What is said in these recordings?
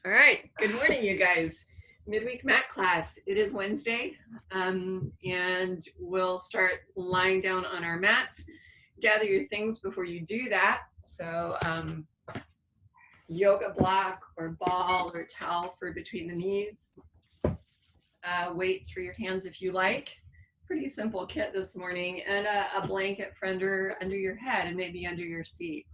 All right, good morning, you guys. Midweek mat class. It is Wednesday, and we'll start lying down on our mats. Gather your things before you do that. So, yoga block or ball or towel for between the knees. Weights for your hands if you like. Pretty simple kit this morning, and a blanket for under your head and maybe under your seat.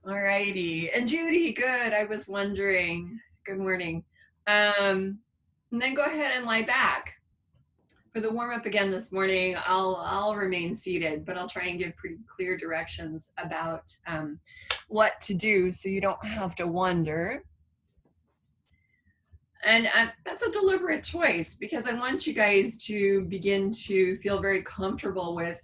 All righty. And Judy, good. I was wondering. Good morning. And then go ahead and lie back. For the warm up again this morning, I'll remain seated, but I'll try and give pretty clear directions about what to do so you don't have to wonder. And that's a deliberate choice because I want you guys to begin to feel very comfortable with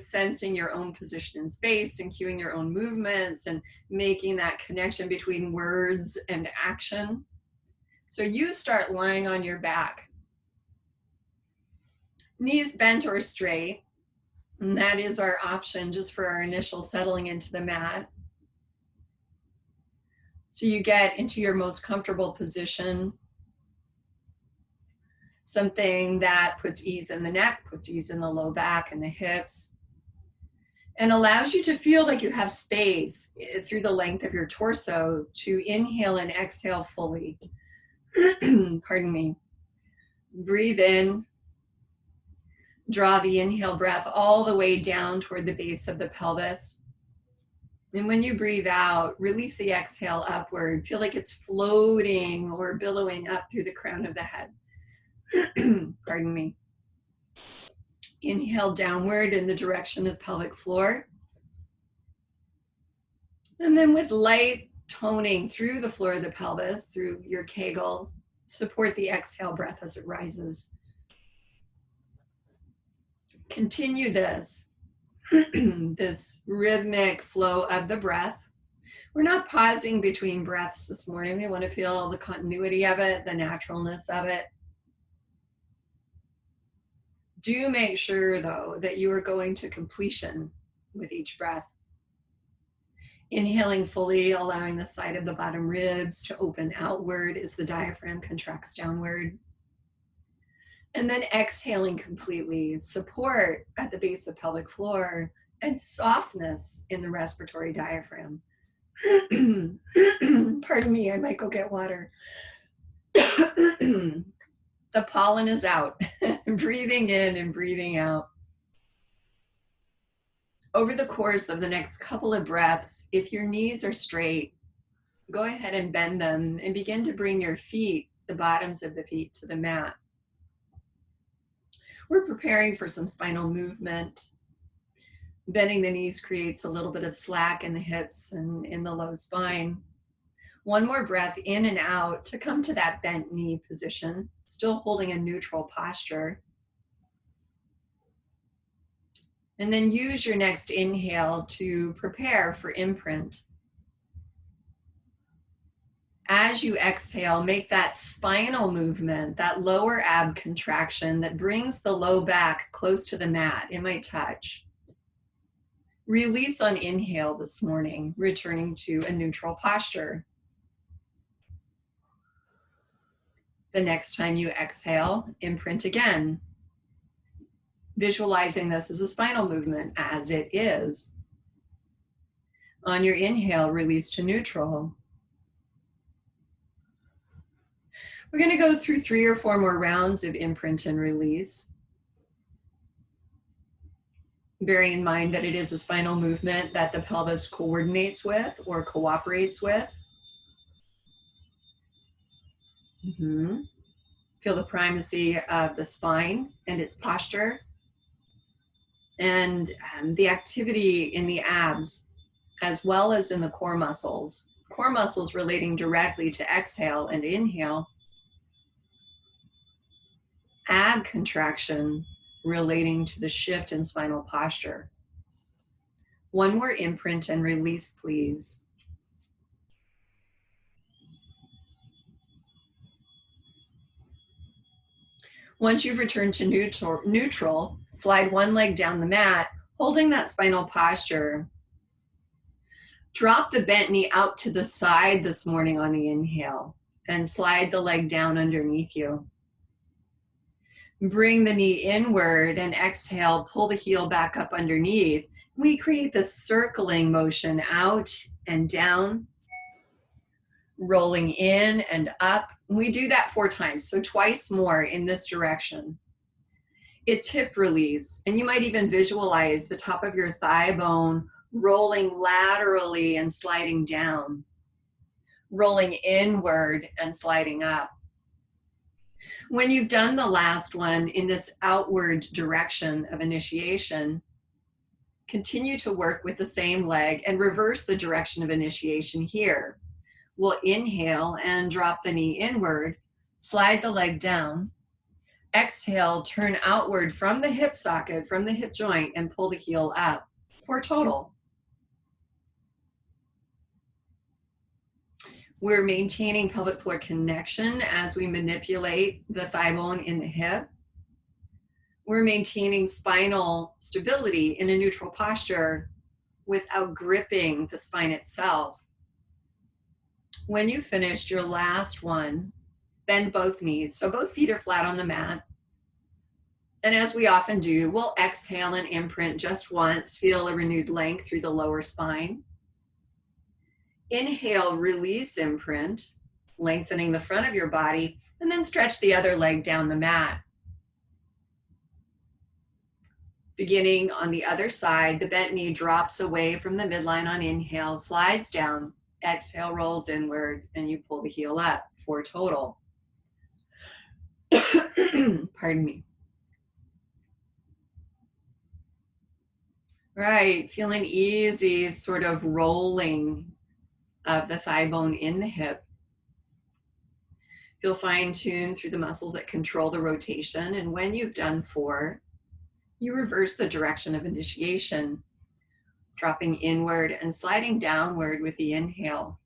sensing your own position in space and cueing your own movements and making that connection between words and action. So you start lying on your back. Knees bent or straight, and that is our option just for our initial settling into the mat. So you get into your most comfortable position, something that puts ease in the neck, puts ease in the low back and the hips, and allows you to feel like you have space through the length of your torso to inhale and exhale fully. Pardon me. Breathe in. Draw the inhale breath all the way down toward the base of the pelvis. And when you breathe out, release the exhale upward. Feel like it's floating or billowing up through the crown of the head. Pardon me. Inhale downward in the direction of pelvic floor. And then with light toning through the floor of the pelvis, through your Kegel, support the exhale breath as it rises. Continue this, this rhythmic flow of the breath. We're not pausing between breaths this morning. We want to feel the continuity of it, the naturalness of it. Do make sure, though, that you are going to completion with each breath. Inhaling fully, allowing the side of the bottom ribs to open outward as the diaphragm contracts downward. And then exhaling completely, support at the base of pelvic floor and softness in the respiratory diaphragm. Pardon me, I might go get water. The pollen is out. Breathing in and breathing out. Over the course of the next couple of breaths, if your knees are straight, go ahead and bend them and begin to bring your feet, the bottoms of the feet, to the mat. We're preparing for some spinal movement. Bending the knees creates a little bit of slack in the hips and in the low spine. One more breath in and out to come to that bent knee position, still holding a neutral posture. And then use your next inhale to prepare for imprint. As you exhale, make that spinal movement, that lower ab contraction that brings the low back close to the mat. It might touch. Release on inhale this morning, returning to a neutral posture. The next time you exhale, imprint again. Visualizing this as a spinal movement, as it is. On your inhale, release to neutral. We're going to go through 3 or 4 more rounds of imprint and release. Bearing in mind that it is a spinal movement that the pelvis coordinates with or cooperates with. Feel the primacy of the spine and its posture. And the activity in the abs, as well as in the core muscles. Core muscles relating directly to exhale and inhale. Ab contraction relating to the shift in spinal posture. One more imprint and release, please. Once you've returned to neutral, slide one leg down the mat, holding that spinal posture. Drop the bent knee out to the side this morning on the inhale and slide the leg down underneath you. Bring the knee inward and exhale, pull the heel back up underneath. We create this circling motion out and down, rolling in and up. We do that 4 times, so twice more in this direction. It's hip release, and you might even visualize the top of your thigh bone rolling laterally and sliding down, rolling inward and sliding up. When you've done the last one in this outward direction of initiation, continue to work with the same leg and reverse the direction of initiation here. We'll inhale and drop the knee inward, slide the leg down. Exhale, turn outward from the hip socket, from the hip joint, and pull the heel up for total. We're maintaining pelvic floor connection as we manipulate the thigh bone in the hip. We're maintaining spinal stability in a neutral posture without gripping the spine itself. When you finished your last one, bend both knees, so both feet are flat on the mat. And as we often do, we'll exhale and imprint just once, feel a renewed length through the lower spine. Inhale, release imprint, lengthening the front of your body, and then stretch the other leg down the mat. Beginning on the other side, the bent knee drops away from the midline on inhale, slides down, exhale, rolls inward, and you pull the heel up for total. Pardon me. Right, feeling easy sort of rolling of the thigh bone in the hip. Feel fine-tuned through the muscles that control the rotation. And when you've done 4, you reverse the direction of initiation, dropping inward and sliding downward with the inhale,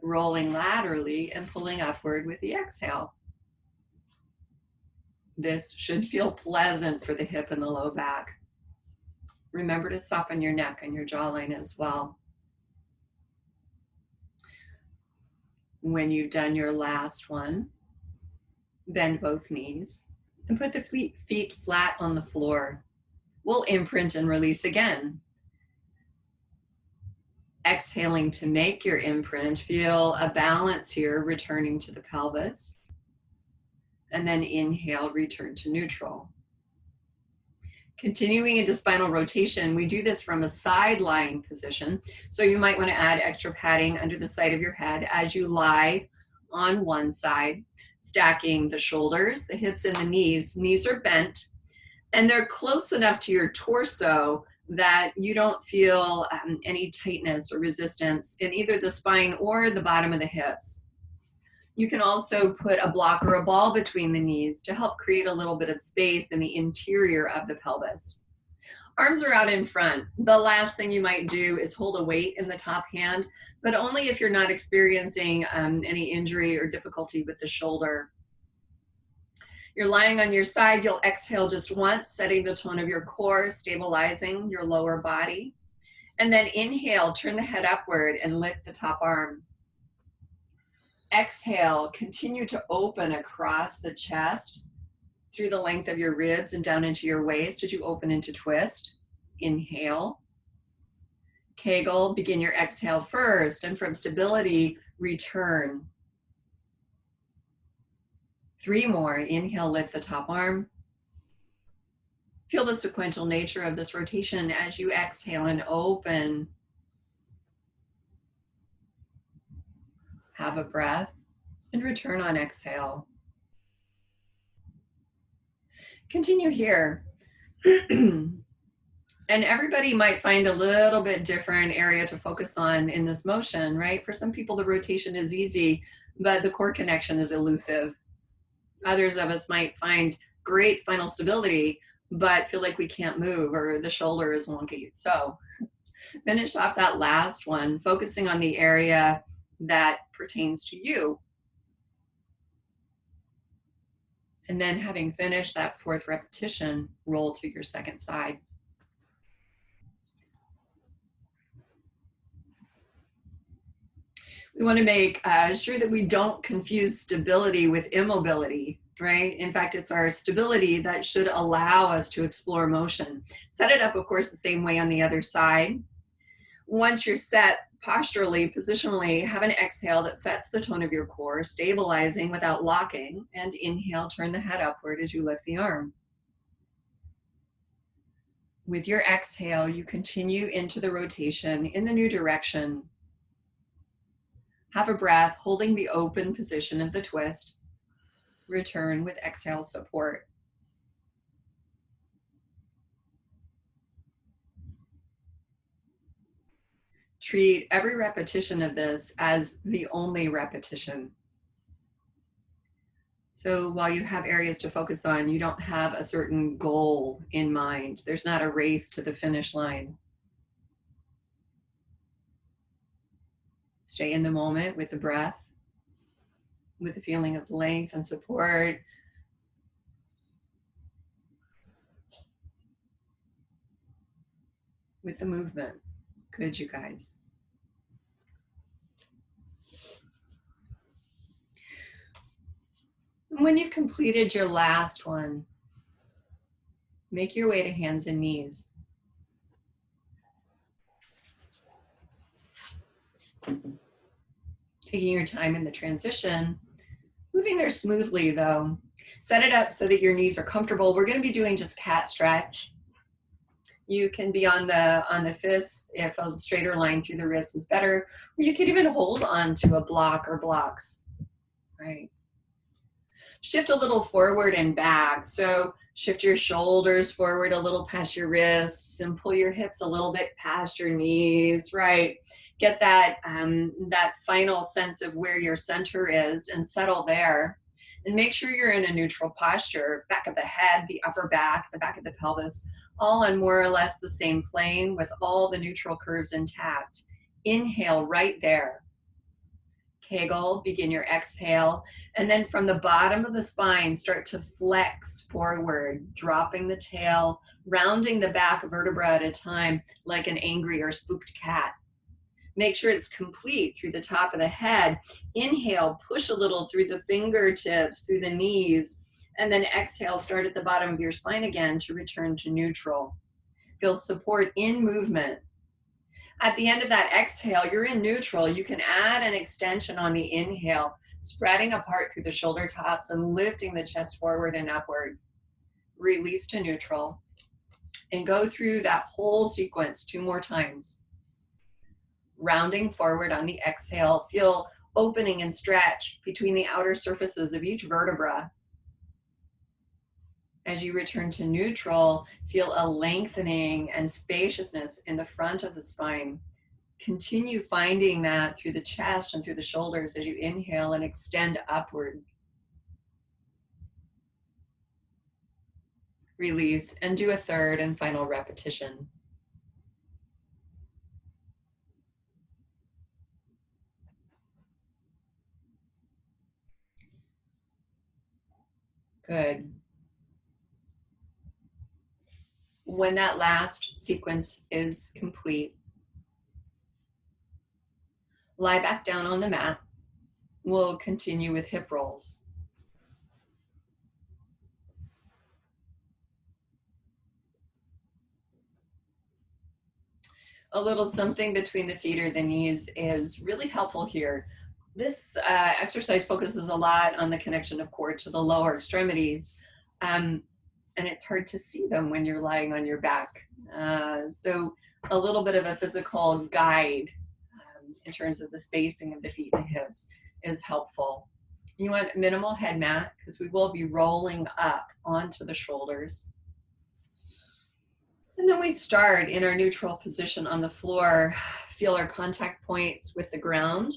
rolling laterally and pulling upward with the exhale. This should feel pleasant for the hip and the low back. Remember to soften your neck and your jawline as well. When you've done your last one, bend both knees and put the feet flat on the floor. We'll imprint and release again. Exhaling to make your imprint, feel a balance here, returning to the pelvis. And then inhale, return to neutral. Continuing into spinal rotation, we do this from a side lying position. So you might want to add extra padding under the side of your head as you lie on one side, stacking the shoulders, the hips, and the knees. Knees are bent, and they're close enough to your torso that you don't feel any tightness or resistance in either the spine or the bottom of the hips. You can also put a block or a ball between the knees to help create a little bit of space in the interior of the pelvis. Arms are out in front. The last thing you might do is hold a weight in the top hand, but only if you're not experiencing any injury or difficulty with the shoulder. You're lying on your side. You'll exhale just once, setting the tone of your core, stabilizing your lower body. And then inhale, turn the head upward and lift the top arm. Exhale, continue to open across the chest through the length of your ribs and down into your waist as you open into twist. Inhale. Kegel, begin your exhale first, and from stability, return. 3 more. Inhale, lift the top arm. Feel the sequential nature of this rotation as you exhale and open. Have a breath and return on exhale. Continue here. And everybody might find a little bit different area to focus on in this motion, right? For some people, the rotation is easy, but the core connection is elusive. Others of us might find great spinal stability, but feel like we can't move or the shoulder is wonky. So finish off that last one, focusing on the area that pertains to you. And then having finished that 4th repetition, roll to your second side. We want to make sure that we don't confuse stability with immobility, right? In fact, it's our stability that should allow us to explore motion. Set it up, of course, the same way on the other side. Once you're set posturally, positionally, have an exhale that sets the tone of your core, stabilizing without locking, and inhale, turn the head upward as you lift the arm. With your exhale, you continue into the rotation in the new direction. Have a breath, holding the open position of the twist. Return with exhale support. Treat every repetition of this as the only repetition. So while you have areas to focus on, you don't have a certain goal in mind. There's not a race to the finish line. Stay in the moment with the breath, with the feeling of length and support. With the movement. Good, you guys. When you've completed your last one, make your way to hands and knees. Taking your time in the transition, moving there smoothly though. Set it up so that your knees are comfortable. We're going to be doing just cat stretch. You can be on the fists if a straighter line through the wrist is better, or you could even hold on to a block or blocks, right? Shift a little forward and back. So shift your shoulders forward a little past your wrists and pull your hips a little bit past your knees, right? Get that, that final sense of where your center is and settle there. And make sure you're in a neutral posture, back of the head, the upper back, the back of the pelvis, all on more or less the same plane with all the neutral curves intact. Inhale right there. Kegel, begin your exhale, and then from the bottom of the spine, start to flex forward, dropping the tail, rounding the back vertebra at a time, like an angry or spooked cat. Make sure it's complete through the top of the head. Inhale, push a little through the fingertips, through the knees, and then exhale, start at the bottom of your spine again to return to neutral. Feel support in movement. At the end of that exhale, you're in neutral. You can add an extension on the inhale, spreading apart through the shoulder tops and lifting the chest forward and upward. Release to neutral and go through that whole sequence 2 more times. Rounding forward on the exhale, feel opening and stretch between the outer surfaces of each vertebra. As you return to neutral, feel a lengthening and spaciousness in the front of the spine. Continue finding that through the chest and through the shoulders as you inhale and extend upward. Release and do a third and final repetition. Good. When that last sequence is complete, lie back down on the mat. We'll continue with hip rolls. A little something between the feet or the knees is really helpful here. This exercise focuses a lot on the connection of core to the lower extremities. And it's hard to see them when you're lying on your back. So a little bit of a physical guide in terms of the spacing of the feet and the hips is helpful. You want minimal head mat because we will be rolling up onto the shoulders. And then we start in our neutral position on the floor. Feel our contact points with the ground,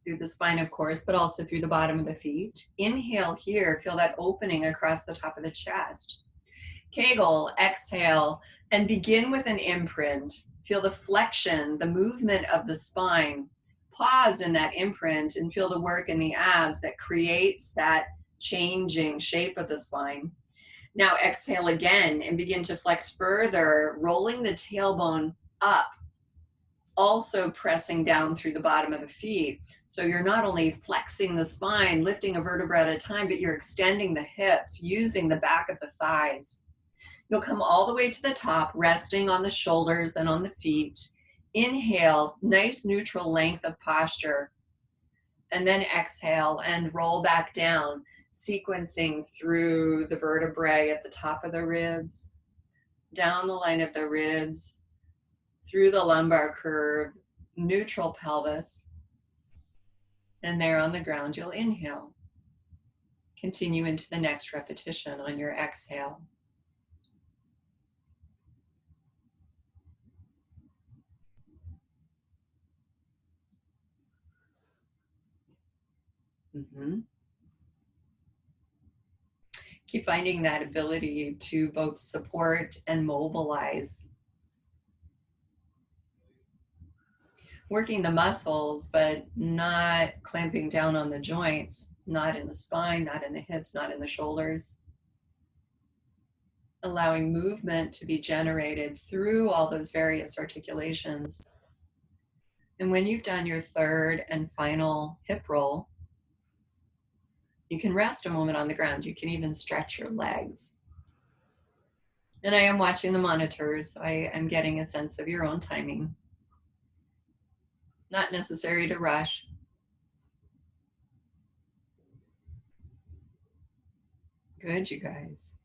through the spine, of course, but also through the bottom of the feet. Inhale here, feel that opening across the top of the chest. Kegel, exhale, and begin with an imprint. Feel the flexion, the movement of the spine. Pause in that imprint and feel the work in the abs that creates that changing shape of the spine. Now exhale again and begin to flex further, rolling the tailbone up. also pressing down through the bottom of the feet. So you're not only flexing the spine, lifting a vertebra at a time, but you're extending the hips, using the back of the thighs. You'll come all the way to the top, resting on the shoulders and on the feet. Inhale, nice neutral length of posture. And then exhale and roll back down, sequencing through the vertebrae at the top of the ribs, down the line of the ribs, through the lumbar curve, neutral pelvis. And there on the ground, you'll inhale. Continue into the next repetition on your exhale. Keep finding that ability to both support and mobilize. Working the muscles, but not clamping down on the joints, not in the spine, not in the hips, not in the shoulders. Allowing movement to be generated through all those various articulations. And when you've done your third and final hip roll, you can rest a moment on the ground. You can even stretch your legs. And I am watching the monitors, so I am getting a sense of your own timing. Not necessary to rush. Good, you guys.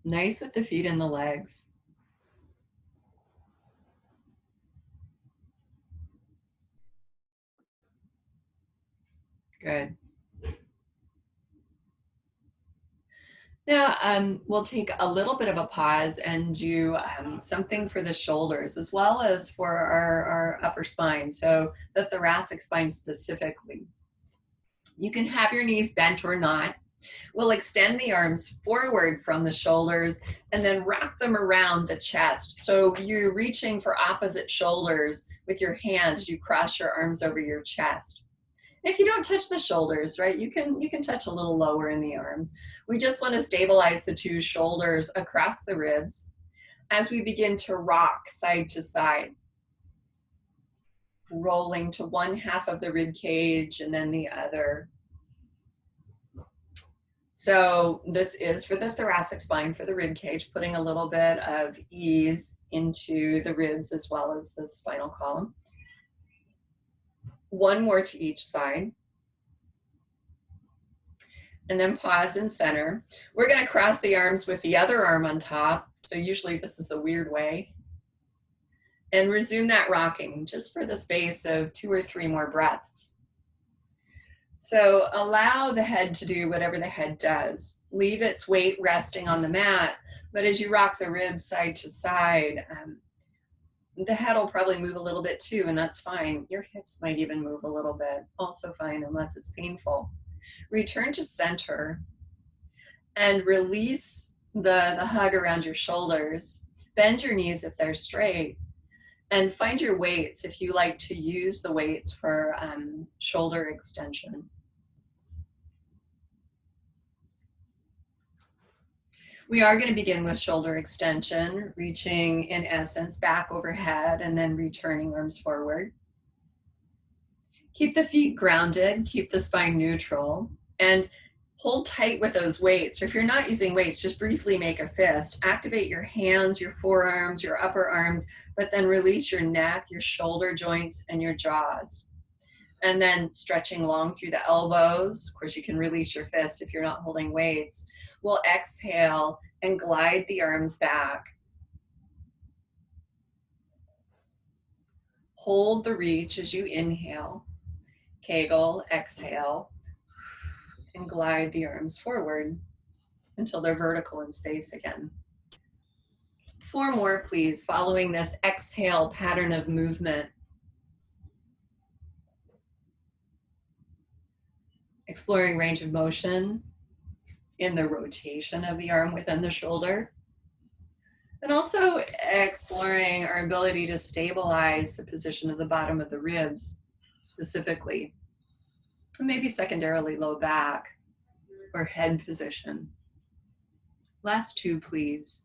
Nice with the feet and the legs. Good. Now, we'll take a little bit of a pause and do something for the shoulders as well as for our upper spine, so the thoracic spine specifically. You can have your knees bent or not. We'll extend the arms forward from the shoulders and then wrap them around the chest. So you're reaching for opposite shoulders with your hand as you cross your arms over your chest. If you don't touch the shoulders, right, you can touch a little lower in the arms. We just want to stabilize the two shoulders across the ribs as we begin to rock side to side, rolling to one half of the rib cage and then the other. So this is for the thoracic spine, for the rib cage, putting a little bit of ease into the ribs as well as the spinal column. One more to each side. And then pause and center. We're going to cross the arms with the other arm on top. So usually this is the weird way. And resume that rocking just for the space of 2 or 3 more breaths. So allow the head to do whatever the head does. Leave its weight resting on the mat. But as you rock the ribs side to side, the head will probably move a little bit too, and that's fine. Your hips might even move a little bit, also fine unless it's painful. Return to center and release the hug around your shoulders. Bend your knees if they're straight, and find your weights if you like to use the weights for shoulder extension. We are going to begin with shoulder extension, reaching in essence back overhead and then returning arms forward. Keep the feet grounded, keep the spine neutral, and hold tight with those weights. Or if you're not using weights, just briefly make a fist. Activate your hands, your forearms, your upper arms, but then release your neck, your shoulder joints, and your jaws. And then stretching long through the elbows. Of course, you can release your fists if you're not holding weights. We'll exhale and glide the arms back. Hold the reach as you inhale. Kegel, exhale, and glide the arms forward until they're vertical in space again. 4 more, please, following this exhale pattern of movement. Exploring range of motion in the rotation of the arm within the shoulder. And also exploring our ability to stabilize the position of the bottom of the ribs specifically. And maybe secondarily low back or head position. Last 2, please.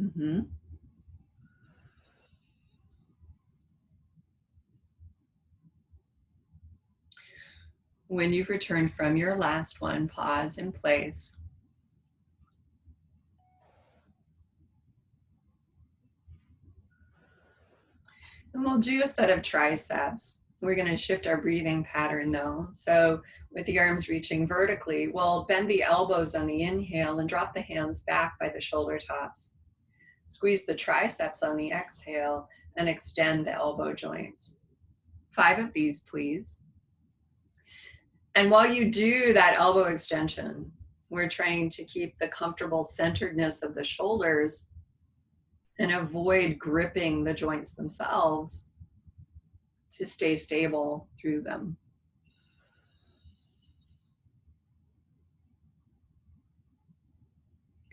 Mm-hmm. When you've returned from your last one, pause in place. And we'll do a set of triceps. We're going to shift our breathing pattern though. So with the arms reaching vertically, we'll bend the elbows on the inhale and drop the hands back by the shoulder tops. Squeeze the triceps on the exhale and extend the elbow joints. 5 of these, please. And while you do that elbow extension, we're trying to keep the comfortable centeredness of the shoulders and avoid gripping the joints themselves to stay stable through them.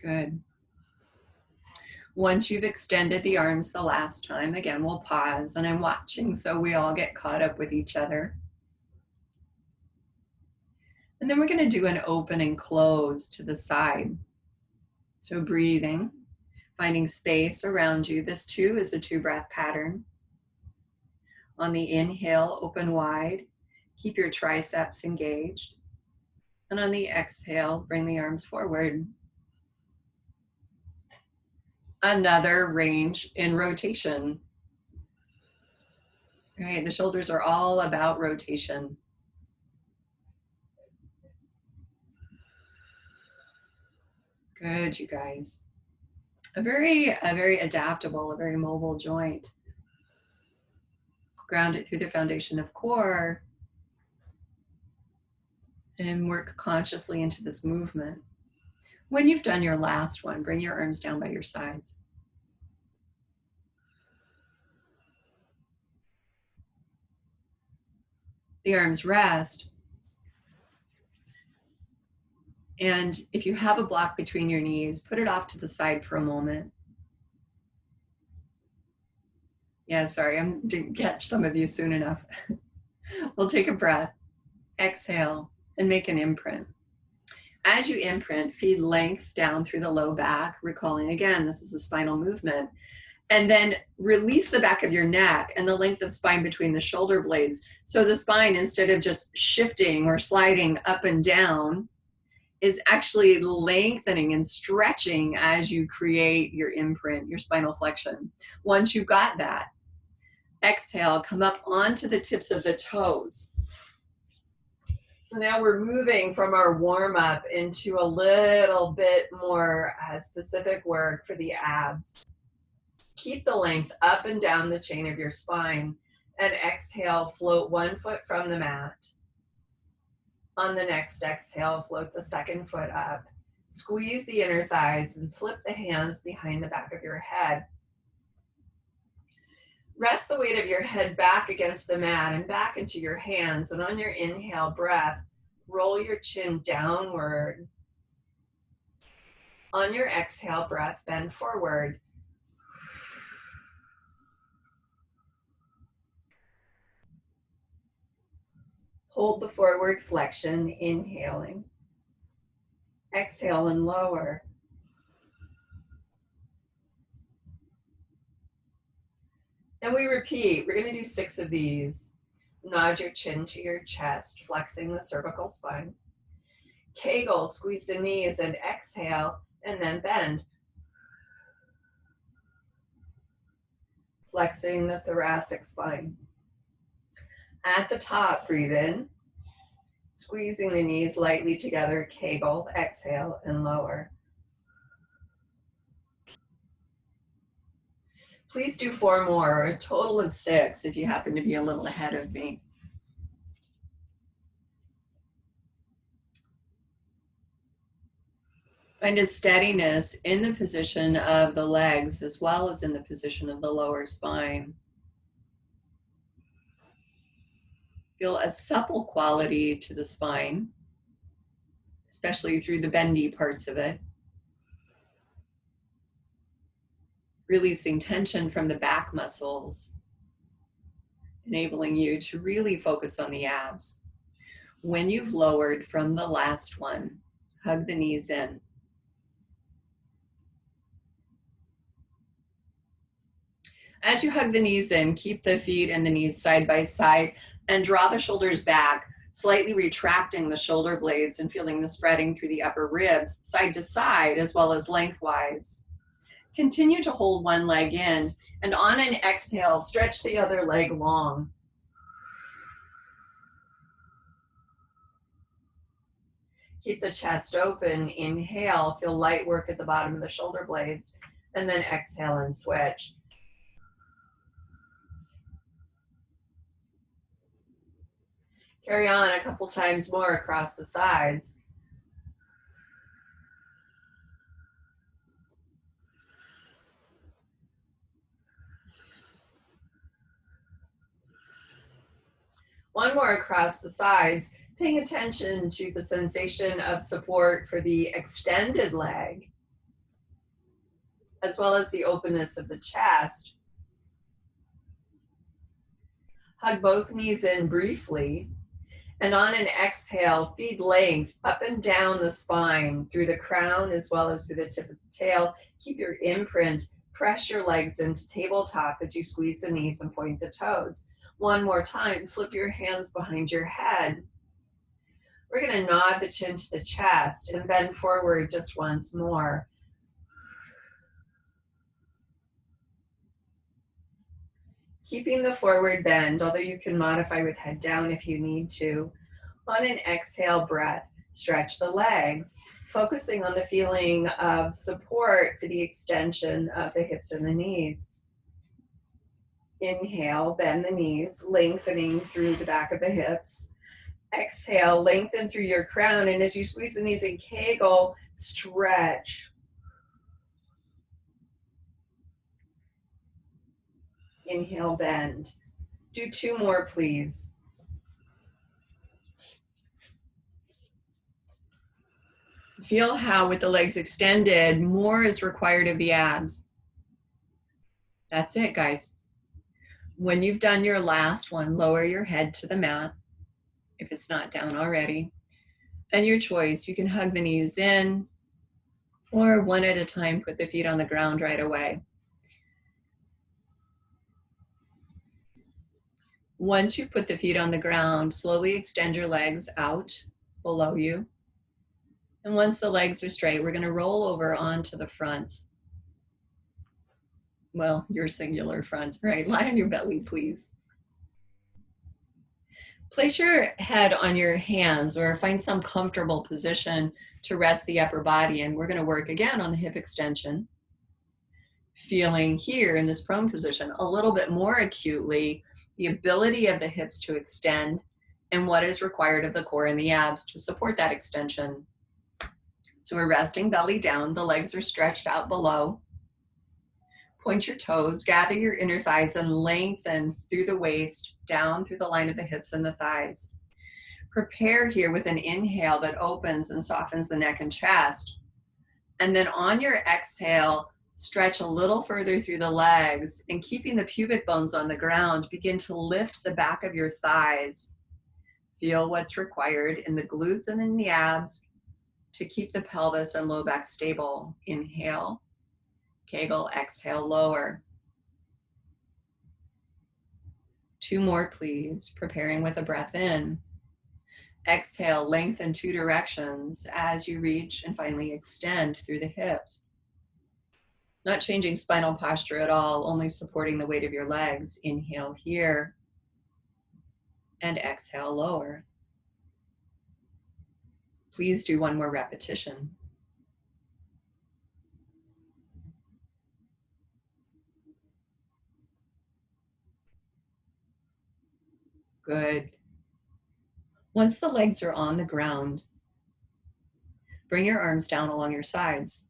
Good. Once you've extended the arms the last time, again, we'll pause, and I'm watching so we all get caught up with each other. And then we're going to do an open and close to the side. So breathing, finding space around you. This too is a 2-breath pattern. On the inhale, open wide. Keep your triceps engaged. And on the exhale, bring the arms forward. Another range in rotation. All right, the shoulders are all about rotation. Good, you guys. A very adaptable, a very mobile joint. Ground it through the foundation of core and work consciously into this movement. When you've done your last one, bring your arms down by your sides. The arms rest. And if you have a block between your knees, put it off to the side for a moment. Yeah, sorry, I didn't catch some of you soon enough. We'll take a breath, exhale, and make an imprint. As you imprint, feed length down through the low back, recalling again, this is a spinal movement. And then release the back of your neck and the length of spine between the shoulder blades. So the spine, instead of just shifting or sliding up and down, is actually lengthening and stretching as you create your imprint, your spinal flexion. Once you've got that, exhale, come up onto the tips of the toes. So now we're moving from our warm-up into a little bit more specific work for the abs. Keep the length up and down the chain of your spine, and exhale, float 1 foot from the mat. On the next exhale, float the 2nd foot up. Squeeze the inner thighs and slip the hands behind the back of your head. Rest the weight of your head back against the mat and back into your hands. And on your inhale breath, roll your chin downward. On your exhale breath, bend forward. Hold the forward flexion, inhaling. Exhale and lower. And we repeat, we're going to do 6 of these. Nod your chin to your chest, flexing the cervical spine. Kegel, squeeze the knees and exhale, and then bend. Flexing the thoracic spine. At the top, breathe in. Squeezing the knees lightly together, Kegel, exhale, and lower. Please do 4 more, a total of 6 if you happen to be a little ahead of me. Find a steadiness in the position of the legs as well as in the position of the lower spine. Feel a supple quality to the spine, especially through the bendy parts of it. Releasing tension from the back muscles, enabling you to really focus on the abs. When you've lowered from the last one, hug the knees in. As you hug the knees in, keep the feet and the knees side by side and draw the shoulders back, slightly retracting the shoulder blades and feeling the spreading through the upper ribs, side to side, as well as lengthwise. Continue to hold one leg in, and on an exhale, stretch the other leg long. Keep the chest open. Inhale, feel light work at the bottom of the shoulder blades, and then exhale and switch. Carry on a couple times more across the sides. One more across the sides, paying attention to the sensation of support for the extended leg, as well as the openness of the chest. Hug both knees in briefly, and on an exhale, feed length up and down the spine, through the crown as well as through the tip of the tail. Keep your imprint, press your legs into tabletop as you squeeze the knees and point the toes. One more time, slip your hands behind your head. We're going to nod the chin to the chest and bend forward just once more. Keeping the forward bend, although you can modify with head down if you need to. On an exhale breath, stretch the legs, focusing on the feeling of support for the extension of the hips and the knees. Inhale, bend the knees, lengthening through the back of the hips. Exhale, lengthen through your crown, and as you squeeze the knees and kegel, stretch. Inhale, bend. Do two more, please. Feel how with the legs extended, more is required of the abs. That's it, guys. When you've done your last one, lower your head to the mat, if it's not down already. And your choice, you can hug the knees in, or one at a time, put the feet on the ground right away. Once you put the feet on the ground, slowly extend your legs out below you. And once the legs are straight, we're going to roll over onto the front. Well, your singular front, right? Lie on your belly, please. Place your head on your hands or find some comfortable position to rest the upper body. And we're going to work again on the hip extension. Feeling here in this prone position a little bit more acutely the ability of the hips to extend and what is required of the core and the abs to support that extension. So we're resting belly down, the legs are stretched out below. Point your toes, gather your inner thighs and lengthen through the waist, down through the line of the hips and the thighs. Prepare here with an inhale that opens and softens the neck and chest. And then on your exhale, stretch a little further through the legs and keeping the pubic bones on the ground, begin to lift the back of your thighs. Feel what's required in the glutes and in the abs to keep the pelvis and low back stable. Inhale, kegel, exhale, lower. Two more, please. Preparing with a breath in. Exhale, lengthen two directions as you reach and finally extend through the hips. Not changing spinal posture at all, only supporting the weight of your legs. Inhale here and exhale, lower. Please do one more repetition. Good. Once the legs are on the ground, bring your arms down along your sides.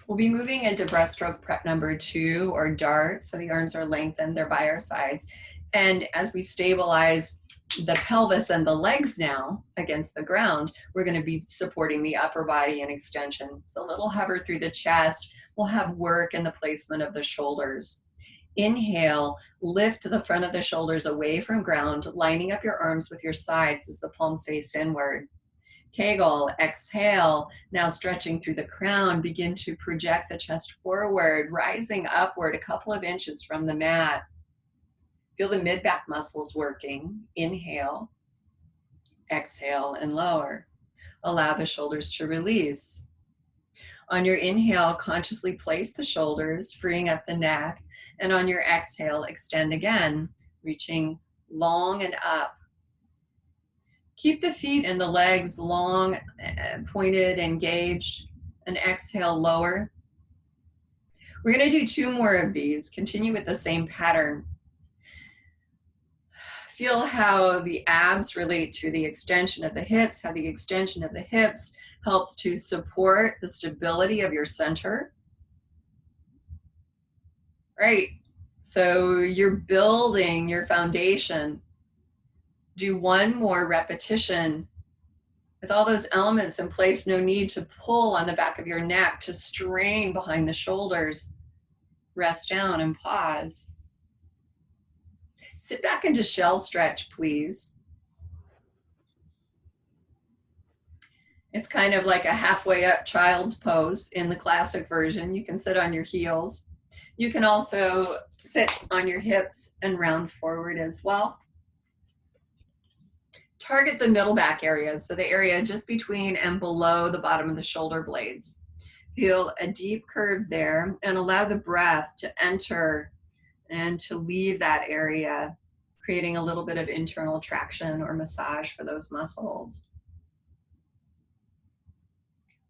We'll be moving into breaststroke prep number 2 or dart. So the arms are lengthened, they're by our sides. And as we stabilize the pelvis and the legs now against the ground, we're going to be supporting the upper body and extension. So a little hover through the chest. We'll have work in the placement of the shoulders. Inhale, lift the front of the shoulders away from ground, lining up your arms with your sides as the palms face inward. Kegel, exhale. Now stretching through the crown, begin to project the chest forward, rising upward a couple of inches from the mat. Feel the mid-back muscles working. Inhale, exhale, and lower. Allow the shoulders to release. On your inhale, consciously place the shoulders, freeing up the neck. And on your exhale, extend again, reaching long and up. Keep the feet and the legs long, pointed, engaged, and exhale, lower. We're going to do 2 more of these. Continue with the same pattern. Feel how the abs relate to the extension of the hips, how the extension of the hips helps to support the stability of your center. Right. So you're building your foundation. Do 1 more repetition with all those elements in place. No need to pull on the back of your neck, to strain behind the shoulders. Rest down and pause. Sit back into shell stretch, please. It's kind of like a halfway up child's pose in the classic version. You can sit on your heels. You can also sit on your hips and round forward as well. Target the middle back area, so the area just between and below the bottom of the shoulder blades. Feel a deep curve there and allow the breath to enter and to leave that area, creating a little bit of internal traction or massage for those muscles.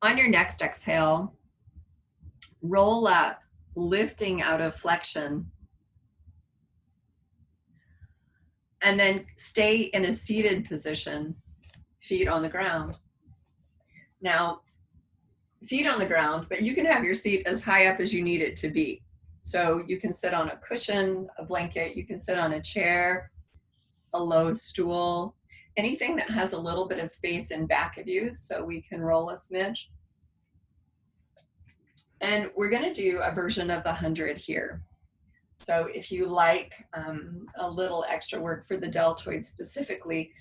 On your next exhale, roll up, lifting out of flexion. And then stay in a seated position, feet on the ground. Now, feet on the ground, but you can have your seat as high up as you need it to be. So you can sit on a cushion, a blanket, you can sit on a chair, a low stool, anything that has a little bit of space in back of you so we can roll a smidge. And we're going to do a version of the 100 here. So if you like a little extra work for the deltoid specifically,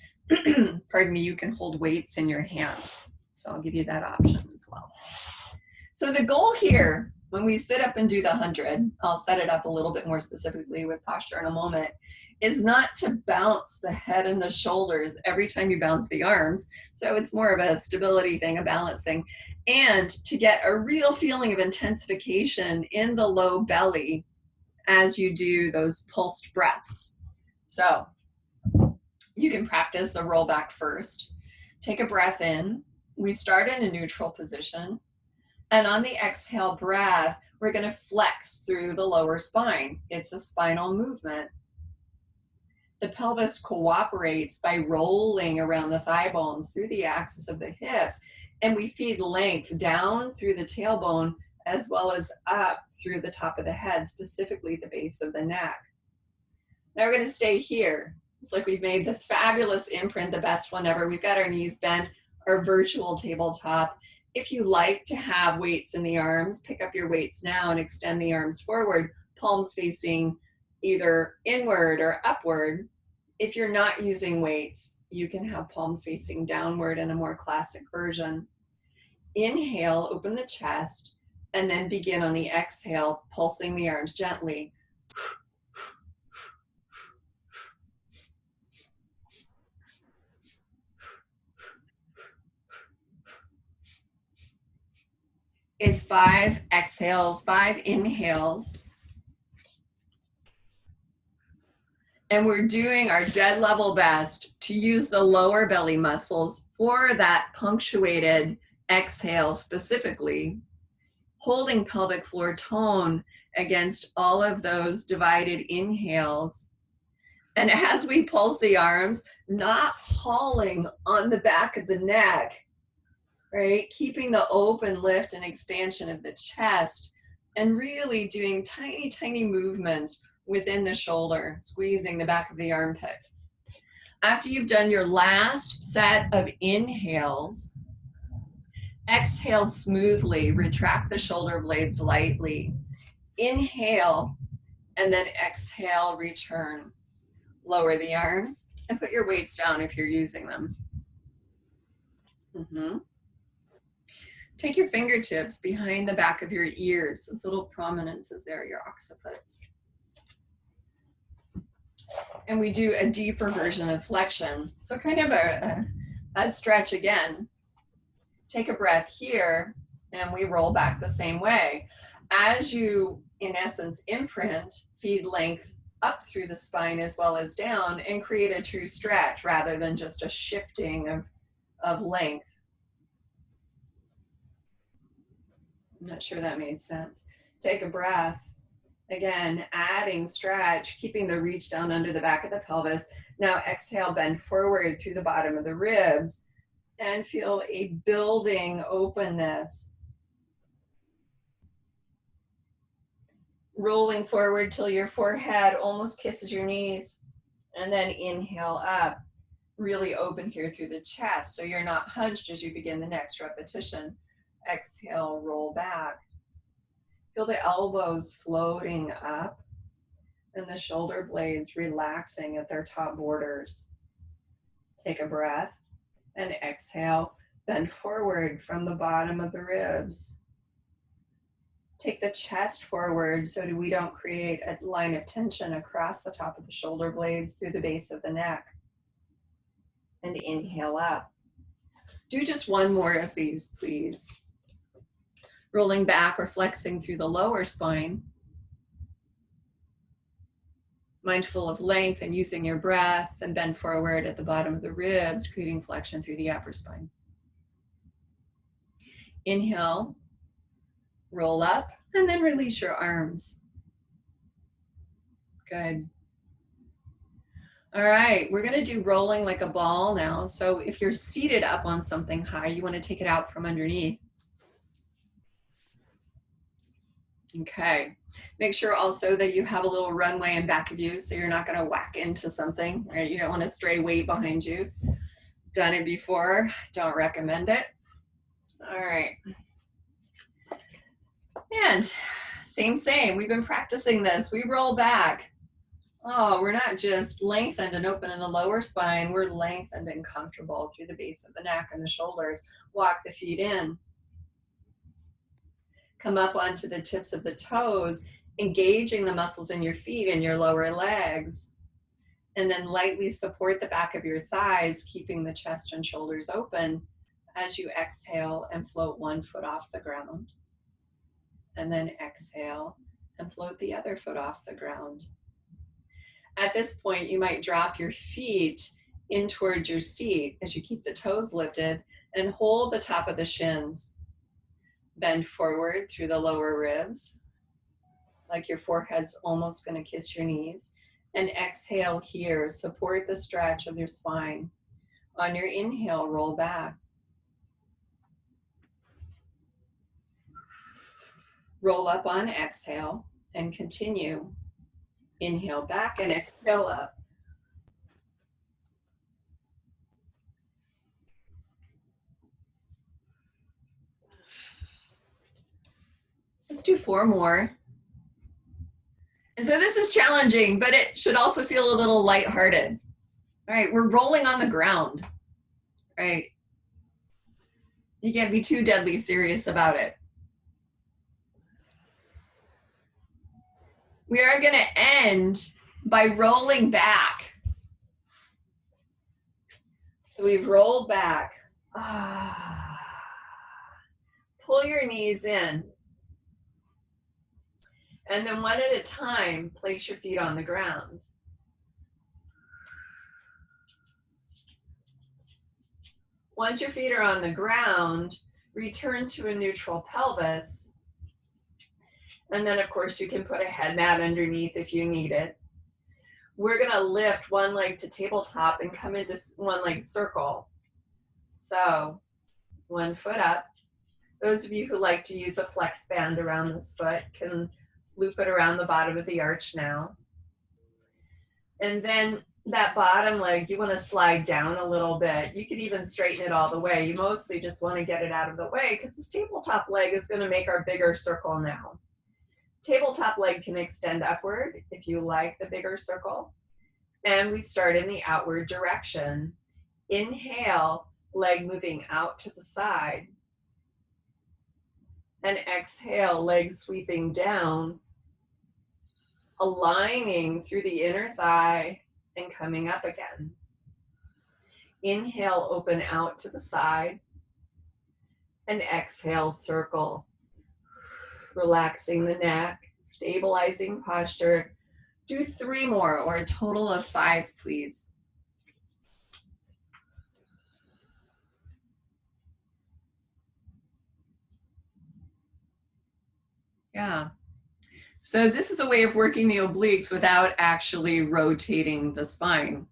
pardon me, you can hold weights in your hands. So I'll give you that option as well. So the goal here, when we sit up and do the 100, I'll set it up a little bit more specifically with posture in a moment, is not to bounce the head and the shoulders every time you bounce the arms. So it's more of a stability thing, a balance thing, and to get a real feeling of intensification in the low belly as you do those pulsed breaths. So you can practice a roll back first. Take a breath in. We start in a neutral position. And on the exhale breath, we're going to flex through the lower spine. It's a spinal movement. The pelvis cooperates by rolling around the thigh bones through the axis of the hips. And we feed length down through the tailbone as well as up through the top of the head, specifically the base of the neck. Now we're going to stay here. It's like we've made this fabulous imprint, the best one ever. We've got our knees bent, our virtual tabletop. If you like to have weights in the arms, pick up your weights now and extend the arms forward, palms facing either inward or upward. If you're not using weights, you can have palms facing downward in a more classic version. Inhale, open the chest, and then begin on the exhale, pulsing the arms gently. It's 5 exhales, 5 inhales. And we're doing our dead level best to use the lower belly muscles for that punctuated exhale specifically, holding pelvic floor tone against all of those divided inhales. And as we pulse the arms, not hauling on the back of the neck, right? Keeping the open lift and expansion of the chest and really doing tiny, tiny movements within the shoulder, squeezing the back of the armpit. After you've done your last set of inhales, exhale smoothly, retract the shoulder blades lightly. Inhale, and then exhale, return. Lower the arms and put your weights down if you're using them. Mm-hmm. Take your fingertips behind the back of your ears, those little prominences there, your occipits. And we do a deeper version of flexion. So kind of a stretch again. Take a breath here, and we roll back the same way. As you, in essence, imprint, feed length up through the spine as well as down, and create a true stretch rather than just a shifting of length. I'm not sure that made sense. Take a breath. Again, adding stretch, keeping the reach down under the back of the pelvis. Now exhale, bend forward through the bottom of the ribs and feel a building openness. Rolling forward till your forehead almost kisses your knees. And then inhale up. Really open here through the chest so you're not hunched as you begin the next repetition. Exhale, roll back. Feel the elbows floating up and the shoulder blades relaxing at their top borders. Take a breath and exhale, bend forward from the bottom of the ribs. Take the chest forward so that we don't create a line of tension across the top of the shoulder blades through the base of the neck. And inhale up. Do just one more of these, please. Rolling back or flexing through the lower spine. Mindful of length and using your breath, and bend forward at the bottom of the ribs, creating flexion through the upper spine. Inhale, roll up, and then release your arms. Good. All right, we're gonna do rolling like a ball now. So if you're seated up on something high, you wanna take it out from underneath. Okay, make sure also that you have a little runway in back of you so you're not gonna whack into something, right? You don't want to stray weight behind you. Done it before, don't recommend it. All right. And same, we've been practicing this. We roll back. Oh, we're not just lengthened and open in the lower spine, we're lengthened and comfortable through the base of the neck and the shoulders. Walk the feet in. Come up onto the tips of the toes, engaging the muscles in your feet and your lower legs. And then lightly support the back of your thighs, keeping the chest and shoulders open as you exhale and float one foot off the ground. And then exhale and float the other foot off the ground. At this point, you might drop your feet in towards your seat as you keep the toes lifted and hold the top of the shins. Bend forward through the lower ribs, like your forehead's almost going to kiss your knees. And exhale here, support the stretch of your spine. On your inhale, roll back. Roll up on exhale and continue. Inhale back and exhale up. Let's do 4 more. And so this is challenging, but it should also feel a little lighthearted. All right, we're rolling on the ground, right? You can't be too deadly serious about it. We are going to end by rolling back. So we've rolled back. Pull your knees in. And then one at a time, place your feet on the ground. Once your feet are on the ground, return to a neutral pelvis. And then, of course, you can put a head mat underneath if you need it. We're going to lift one leg to tabletop and come into one leg circle. So, one foot up. Those of you who like to use a flex band around this foot can loop it around the bottom of the arch now. And then that bottom leg, you want to slide down a little bit. You could even straighten it all the way. You mostly just want to get it out of the way because this tabletop leg is going to make our bigger circle now. Tabletop leg can extend upward if you like the bigger circle. And we start in the outward direction. Inhale, leg moving out to the side. And exhale, legs sweeping down, aligning through the inner thigh and coming up again. Inhale, open out to the side. And exhale, circle. Relaxing the neck, stabilizing posture. Do 3 more, or a total of 5, please. Yeah. So this is a way of working the obliques without actually rotating the spine,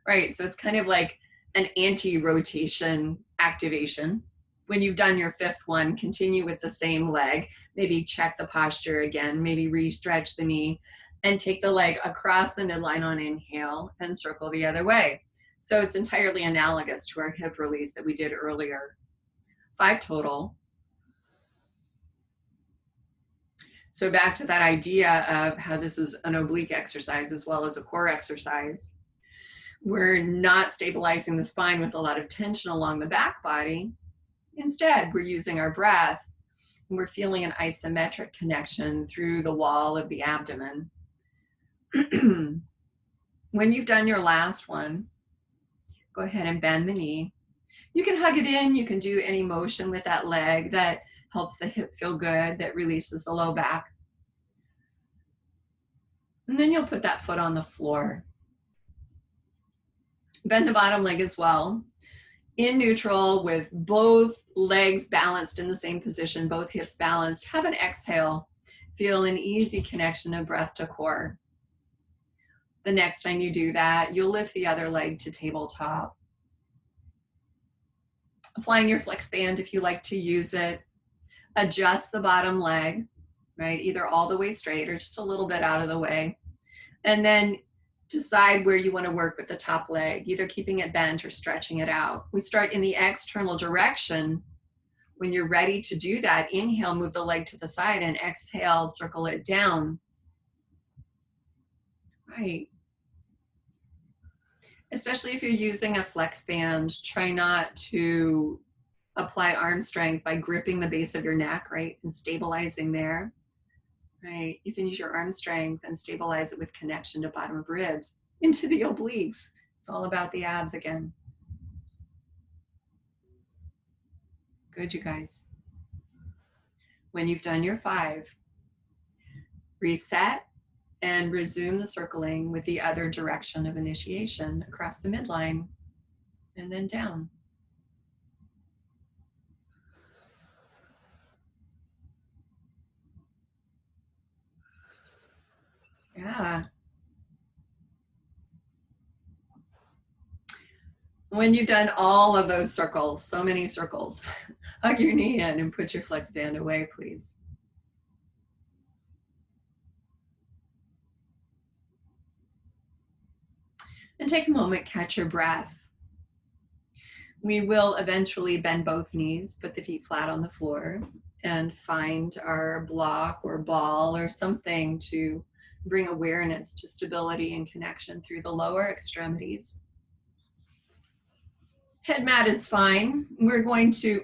right? So it's kind of like an anti-rotation activation. When you've done your 5th one, continue with the same leg. Maybe check the posture again, maybe re-stretch the knee, and take the leg across the midline on inhale and circle the other way. So it's entirely analogous to our hip release that we did earlier. 5 total. So back to that idea of how this is an oblique exercise as well as a core exercise. We're not stabilizing the spine with a lot of tension along the back body. Instead, we're using our breath, and we're feeling an isometric connection through the wall of the abdomen. When you've done your last one, go ahead and bend the knee. You can hug it in, you can do any motion with that leg that helps the hip feel good, that releases the low back. And then you'll put that foot on the floor. Bend the bottom leg as well. In neutral, with both legs balanced in the same position, both hips balanced. Have an exhale. Feel an easy connection of breath to core. The next time you do that, you'll lift the other leg to tabletop. Applying your flex band if you like to use it. Adjust the bottom leg, right? Either all the way straight or just a little bit out of the way. And then decide where you want to work with the top leg, either keeping it bent or stretching it out. We start in the external direction. When you're ready to do that, inhale, move the leg to the side, and exhale, circle it down. Right. Especially if you're using a flex band, try not to apply arm strength by gripping the base of your neck, right, and stabilizing there. Right, you can use your arm strength and stabilize it with connection to bottom of ribs into the obliques. It's all about the abs again. Good, you guys. When you've done your 5, reset and resume the circling with the other direction of initiation across the midline and then down. Yeah. When you've done all of those circles, so many circles, hug your knee in and put your flex band away, please. And take a moment, catch your breath. We will eventually bend both knees, put the feet flat on the floor, and find our block or ball or something to bring awareness to stability and connection through the lower extremities. Head mat is fine. We're going to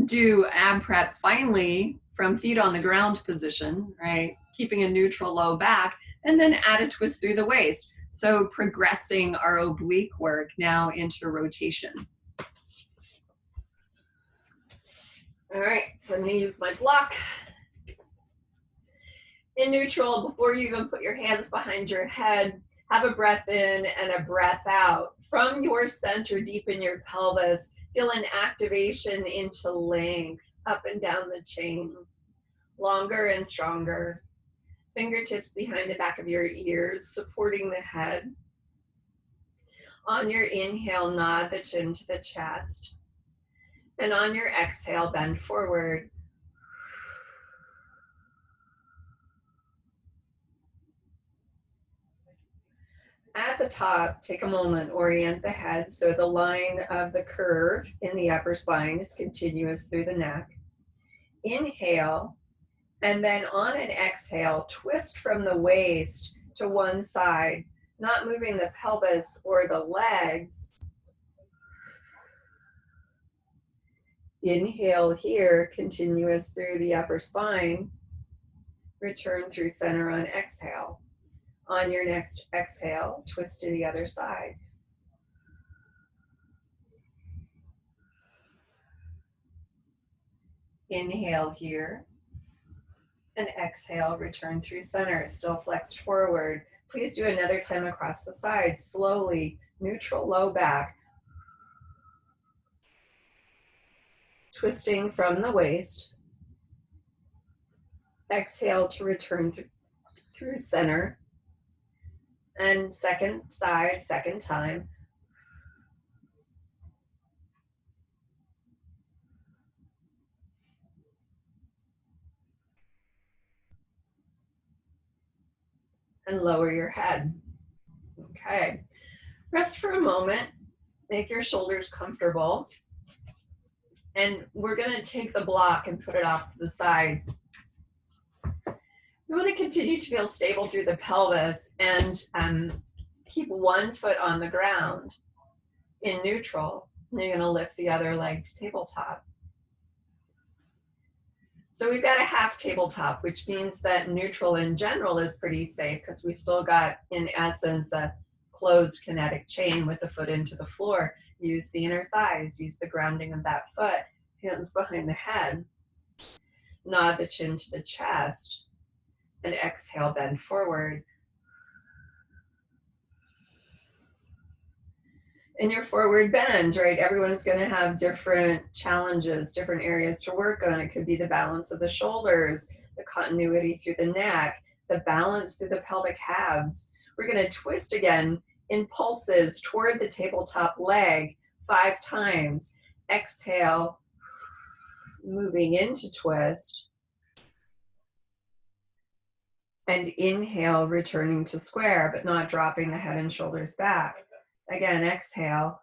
do ab prep finally from feet on the ground position, right? Keeping a neutral low back, and then add a twist through the waist. So progressing our oblique work now into rotation. All right, so I'm gonna use my block. In neutral, before you even put your hands behind your head, have a breath in and a breath out. From your center, deep in your pelvis, feel an activation into length, up and down the chain, longer and stronger. Fingertips behind the back of your ears, supporting the head. On your inhale, nod the chin to the chest. And on your exhale, bend forward. At the top, take a moment, orient the head so the line of the curve in the upper spine is continuous through the neck. Inhale, and then on an exhale, twist from the waist to one side, not moving the pelvis or the legs. Inhale here, continuous through the upper spine. Return through center on exhale. On your next exhale, twist to the other side. Inhale here. And exhale, return through center, still flexed forward. Please do another time across the side, slowly, neutral low back. Twisting from the waist. Exhale to return through center. And second side, second time. And lower your head. Okay. Rest for a moment. Make your shoulders comfortable. And we're going to take the block and put it off to the side. You want to continue to feel stable through the pelvis and keep one foot on the ground in neutral. And you're going to lift the other leg to tabletop. So we've got a half tabletop, which means that neutral in general is pretty safe because we've still got, in essence, a closed kinetic chain with the foot into the floor. Use the inner thighs, use the grounding of that foot, hands behind the head. Nod the chin to the chest, and exhale, bend forward. In your forward bend, right, everyone's going to have different challenges, different areas to work on. It could be the balance of the shoulders, the continuity through the neck, the balance through the pelvic halves. We're going to twist again in pulses toward the tabletop leg 5 times. Exhale, moving into twist. And inhale, returning to square, but not dropping the head and shoulders back. Again, exhale.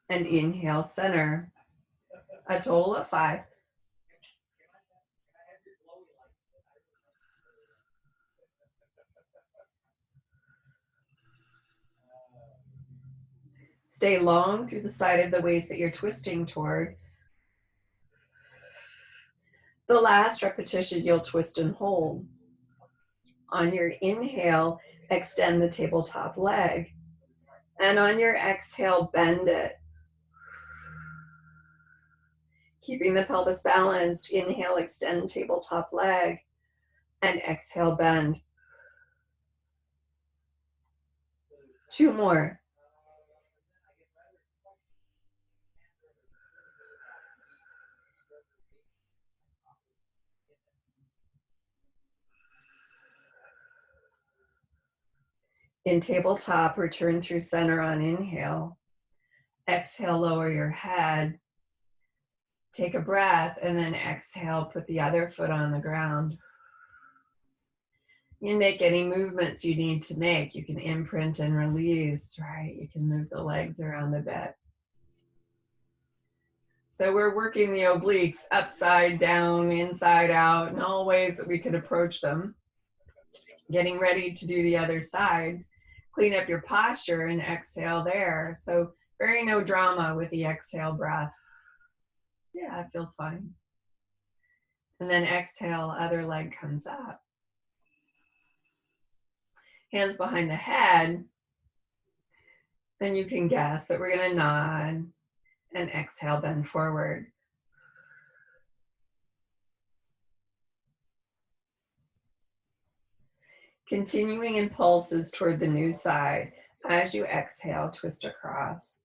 And inhale, center. A total of 5. Stay long through the side of the waist that you're twisting toward. The last repetition, you'll twist and hold. On your inhale, extend the tabletop leg. And on your exhale, bend it. Keeping the pelvis balanced, inhale, extend tabletop leg. And exhale, bend. 2 more. In tabletop, return through center on inhale. Exhale, lower your head. Take a breath, and then exhale, put the other foot on the ground. You make any movements you need to make. You can imprint and release, right? You can move the legs around a bit. So we're working the obliques upside down, inside out, and all ways that we could approach them. Getting ready to do the other side. Clean up your posture and exhale there. So very no drama with the exhale breath. Yeah, it feels fine. And then exhale, other leg comes up. Hands behind the head. And you can guess that we're going to nod and exhale, bend forward. Continuing in pulses toward the new side. As you exhale, twist across.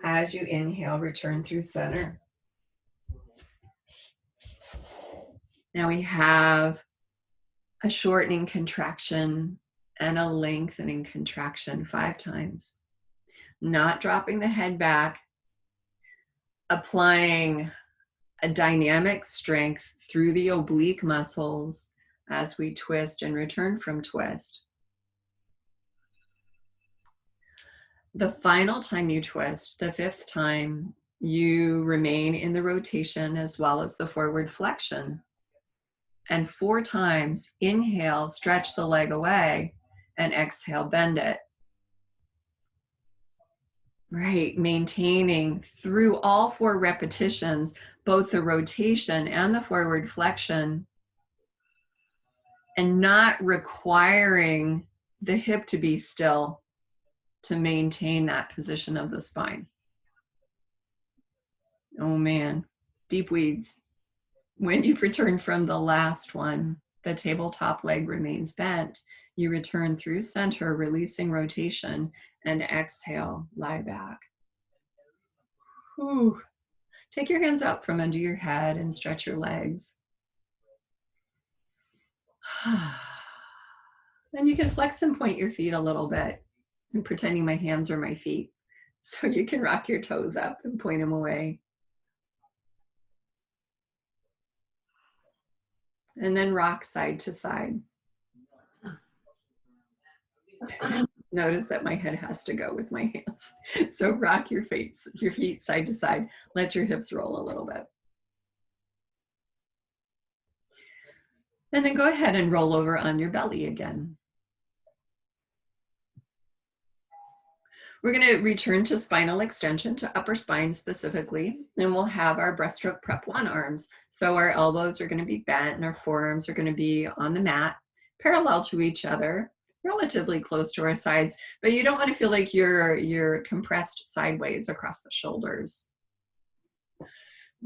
As you inhale, return through center. Now we have a shortening contraction and a lengthening contraction 5 times. Not dropping the head back, applying a dynamic strength through the oblique muscles as we twist and return from twist. The final time you twist, the 5th time, you remain in the rotation as well as the forward flexion. And 4 times, inhale, stretch the leg away, and exhale, bend it. Right, maintaining through all 4 repetitions, both the rotation and the forward flexion, and not requiring the hip to be still to maintain that position of the spine. Oh man, deep weeds. When you've returned from the last one, the tabletop leg remains bent. You return through center, releasing rotation, and exhale, lie back. Whew. Take your hands out from under your head and stretch your legs. And you can flex and point your feet a little bit. I'm pretending my hands are my feet. So you can rock your toes up and point them away. And then rock side to side. Notice that my head has to go with my hands. So rock your feet side to side. Let your hips roll a little bit. And then go ahead and roll over on your belly again. We're going to return to spinal extension, to upper spine specifically, and we'll have our breaststroke prep 1 arms. So our elbows are going to be bent and our forearms are going to be on the mat, parallel to each other, relatively close to our sides, but you don't want to feel like you're compressed sideways across the shoulders.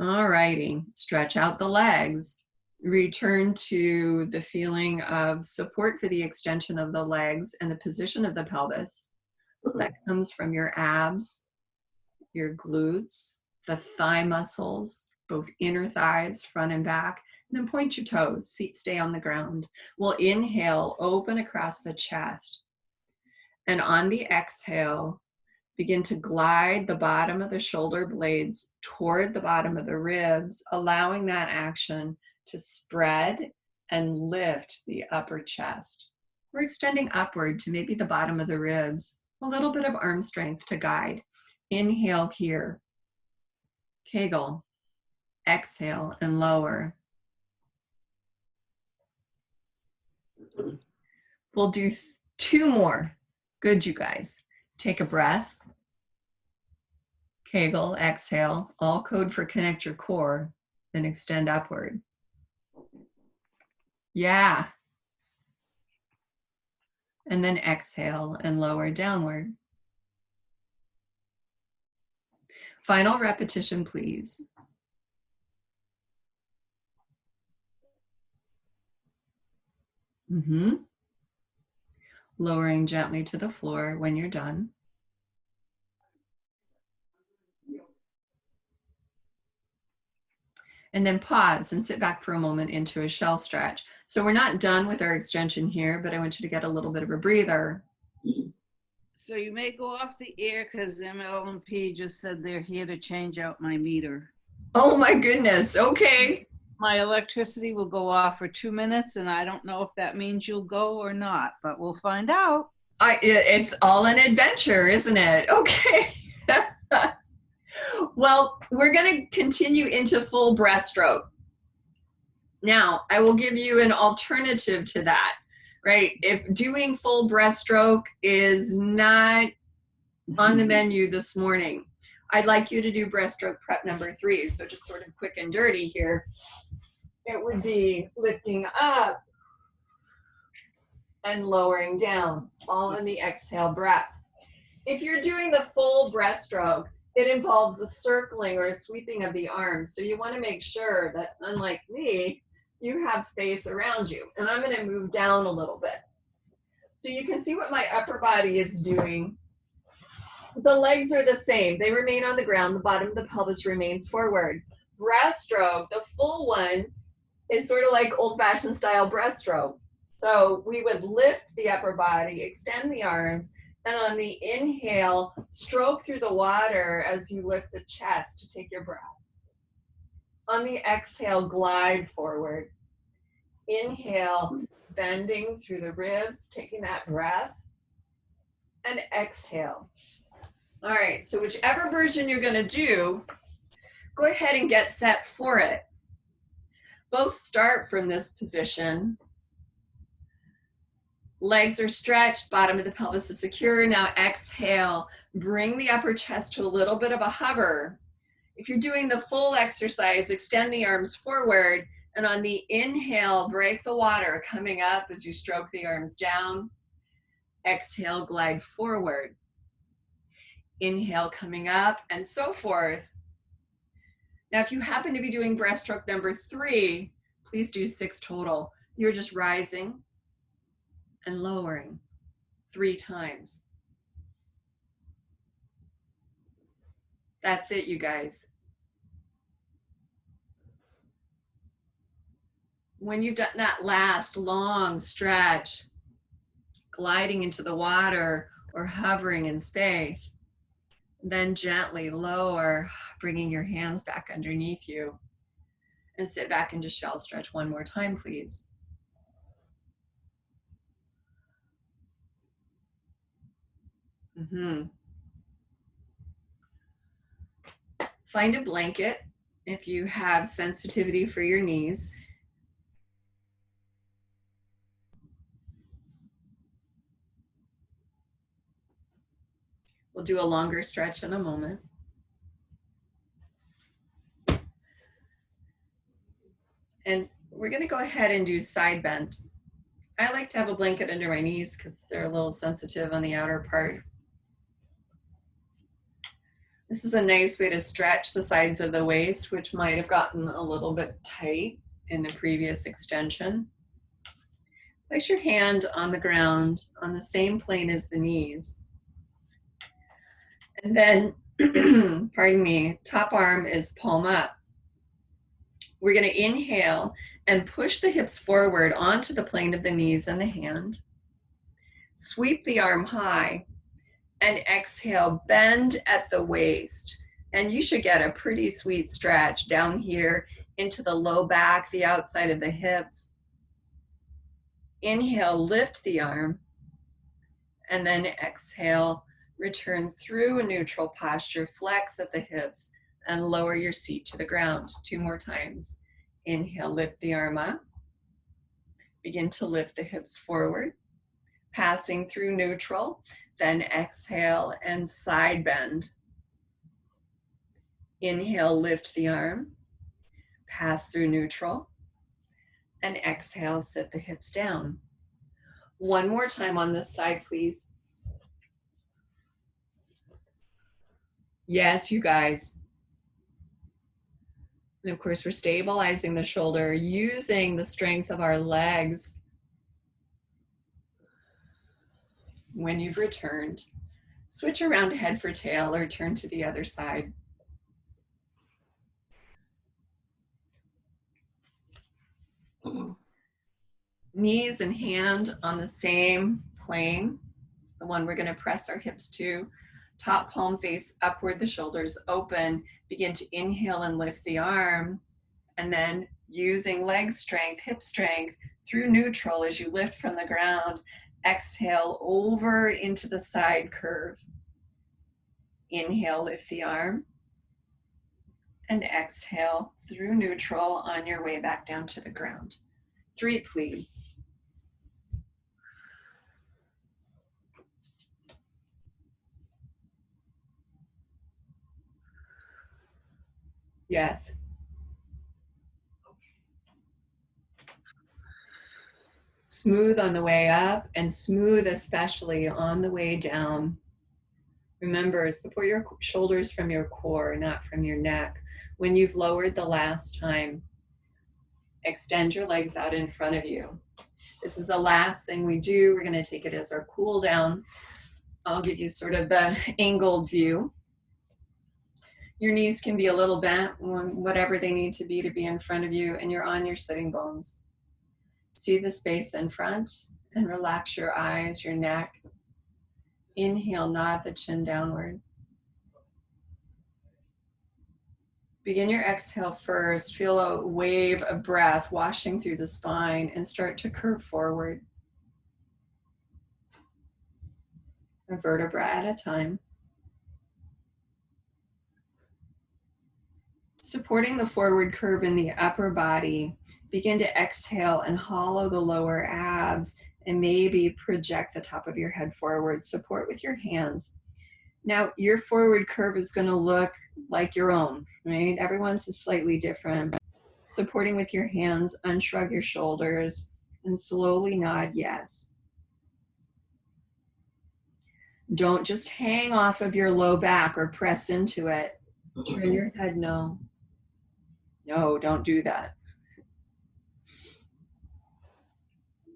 All righty, stretch out the legs. Return to the feeling of support for the extension of the legs and the position of the pelvis. That comes from your abs, your glutes, the thigh muscles, both inner thighs, front and back. And then point your toes, feet stay on the ground. We'll inhale, open across the chest. And on the exhale, begin to glide the bottom of the shoulder blades toward the bottom of the ribs, allowing that action to spread and lift the upper chest. We're extending upward to maybe the bottom of the ribs. A little bit of arm strength to guide. Inhale here. Kegel. Exhale and lower. We'll do 2 more. Good, you guys. Take a breath. Kegel, exhale. All code for connect your core. Then extend upward. Yeah. And then exhale and lower downward. Final repetition, please. Lowering gently to the floor when you're done. And then pause and sit back for a moment into a shell stretch. So we're not done with our extension here, but I want you to get a little bit of a breather. So you may go off the air because ML&P just said they're here to change out my meter. Oh my goodness, okay. My electricity will go off for 2 minutes, and I don't know if that means you'll go or not, but we'll find out. It's all an adventure, isn't it? Okay. Well, we're going to continue into full breaststroke. Now, I will give you an alternative to that, right? If doing full breaststroke is not on the menu this morning, I'd like you to do breaststroke prep number 3. So just sort of quick and dirty here. It would be lifting up and lowering down, all in the exhale breath. If you're doing the full breaststroke, it involves a circling or a sweeping of the arms. So you want to make sure that, unlike me, you have space around you. And I'm going to move down a little bit. So you can see what my upper body is doing. The legs are the same. They remain on the ground. The bottom of the pelvis remains forward. Breaststroke, the full one, is sort of like old-fashioned style breaststroke. So we would lift the upper body, extend the arms, and on the inhale, stroke through the water as you lift the chest to take your breath. On the exhale, glide forward. Inhale, bending through the ribs, taking that breath. And exhale. All right, so whichever version you're going to do, go ahead and get set for it. Both start from this position. Legs are stretched, bottom of the pelvis is secure. Now exhale, bring the upper chest to a little bit of a hover. If you're doing the full exercise, extend the arms forward, and on the inhale, break the water, coming up as you stroke the arms down. Exhale, glide forward. Inhale, coming up, and so forth. Now, if you happen to be doing breaststroke number 3, please do 6 total. You're just rising and lowering 3 times. That's it, you guys. When you've done that last long stretch, gliding into the water or hovering in space, then gently lower, bringing your hands back underneath you, and sit back into shell stretch one more time, please. Find a blanket if you have sensitivity for your knees. We'll do a longer stretch in a moment. And we're going to go ahead and do side bend. I like to have a blanket under my knees because they're a little sensitive on the outer part. This is a nice way to stretch the sides of the waist, which might have gotten a little bit tight in the previous extension. Place your hand on the ground on the same plane as the knees. And then, pardon me, top arm is palm up. We're going to inhale and push the hips forward onto the plane of the knees and the hand. Sweep the arm high and exhale, bend at the waist. And you should get a pretty sweet stretch down here into the low back, the outside of the hips. Inhale, lift the arm, and then exhale, return through a neutral posture, flex at the hips, and lower your seat to the ground. 2 more times. Inhale, lift the arm up. Begin to lift the hips forward, passing through neutral. Then exhale and side bend. Inhale, lift the arm, pass through neutral, and exhale, sit the hips down. 1 more time on this side, please. Yes, you guys. And of course, we're stabilizing the shoulder using the strength of our legs. When you've returned, switch around head for tail or turn to the other side. Knees and hand on the same plane, the one we're going to press our hips to. Top palm face upward, the shoulders open. Begin to inhale and lift the arm. And then using leg strength, hip strength, through neutral as you lift from the ground, exhale over into the side curve. Inhale, lift the arm. And exhale through neutral on your way back down to the ground. 3, please. Yes. Smooth on the way up and smooth especially on the way down. Remember, support your shoulders from your core, not from your neck. When you've lowered the last time, extend your legs out in front of you. This is the last thing we do. We're going to take it as our cool down. I'll give you sort of the angled view. Your knees can be a little bent, whatever they need to be in front of you, and you're on your sitting bones. See the space in front and relax your eyes, your neck. Inhale, nod the chin downward. Begin your exhale first. Feel a wave of breath washing through the spine and start to curve forward. A vertebra at a time. Supporting the forward curve in the upper body, begin to exhale and hollow the lower abs And maybe project the top of your head forward. Support with your hands. Now, your forward curve is going to look like your own, right? Everyone's is slightly different. Supporting with your hands, unshrug your shoulders, and slowly nod yes. Don't just hang off of your low back or press into it. Turn your head no. No, don't do that.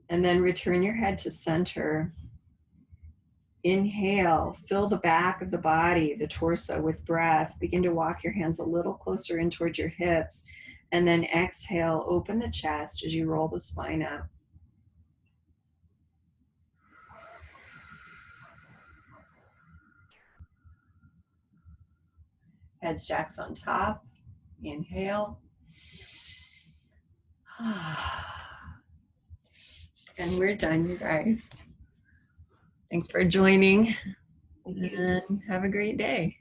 And then return your head to center. Inhale, fill the back of the body, the torso with breath. Begin to walk your hands a little closer in towards your hips. And then exhale, open the chest as you roll the spine up. Head stacks on top. Inhale. And we're done, you guys. Thanks for joining, and have a great day.